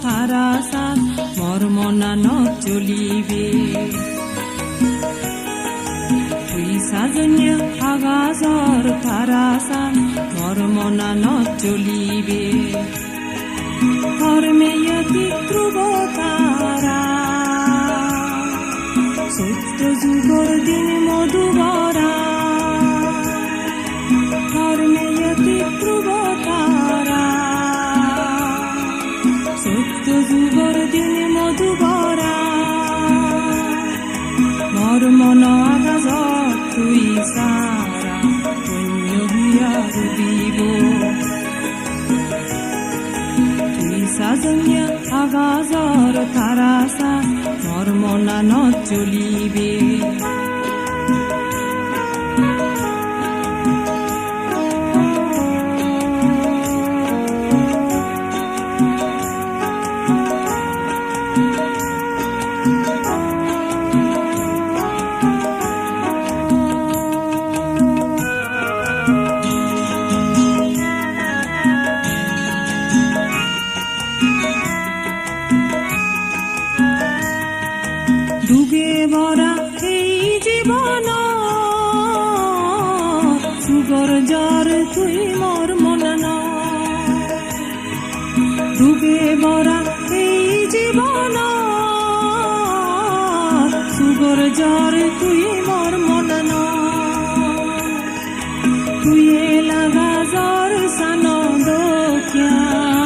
তারাসান মর্মনা নচলিবে তুই সাজন্য আগাজর তারাসান মর্মনা নচলিবে ধর্মেয়তি ধ্রুব তারা সত্য যুগর দিন মধুবরা ধর্মেয়তি ধ্রুব তারা সত্য যুগর দিন মধুবরা মর্মন আগাজ তুই সারা পুণ্য হিয়ার দিব তুই সাজন্য আগাজর তারাসা মর্মনা নচলিবে দুগে ভরা এই জীবন সুগর জ্বর তুই মোর মনন দুগে ভরা এই জীবন সুগর জ্বর তুই মোর মনন তুই লাগা জ্বর সান দোক্যান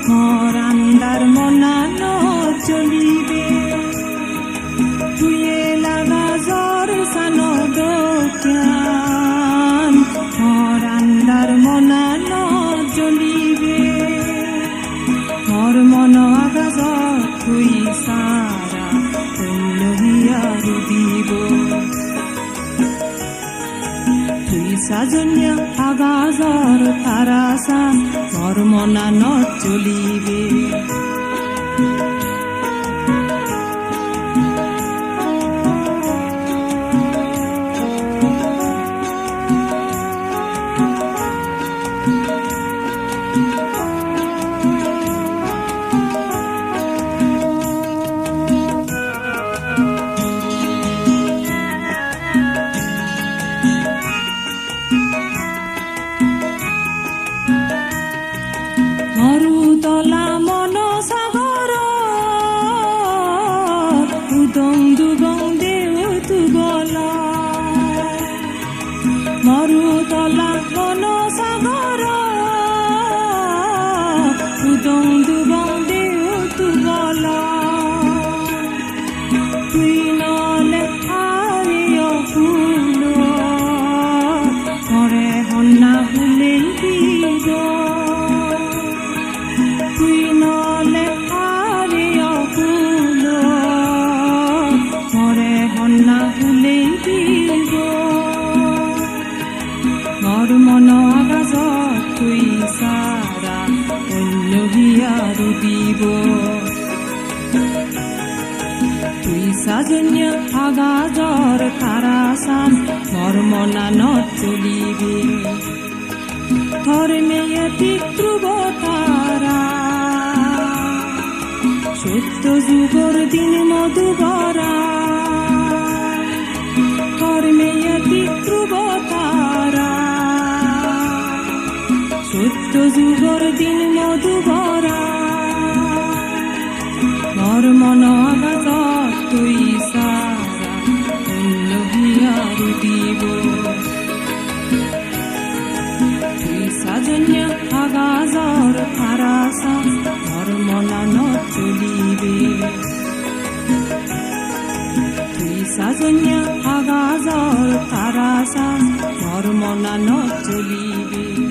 মোর আন্দার মনান চলিবে তুই লাগা জ্বর সান দোক্যান মোর আন্দার মনান জ্বলিবে মোর মন আগাজ তুই সারা পুণ্য হিয়ার দিব তুই সাজন্য আগাজর তারাসা মোর মনা নচলিবে মরুতলা মন সাগর উদং দুগং দেউ তুগল মরুতলা মন সাগর উদং দুগং দেউ তুগল তুই নলে হারিয় ফুল ঘরে হন্না ফুলেই দিব তুই নলে হারিয় ফুল মরে হন্না ফুলেই দিব মর মন আগাজ তুই সারা অন্য হিয়ার দিব তুই সাজন্য আগাজর তারাসান মর্মনা নচলিবে ধর্মেয়তি ধ্রুব তারা সত্য যুগর দিন মধুবরা ধর্মেয়তি ধ্রুব তারা সত্য যুগর দিন মধুবরা মোর মন আগাজ তুই সারা পুণ্য হিয়ার দিব তুই সাজন্য আগাজর তারাসা মর্মনা নচলিবে তুই সাজন্য আগাজর তারাসা মর্মনা নচলিবে।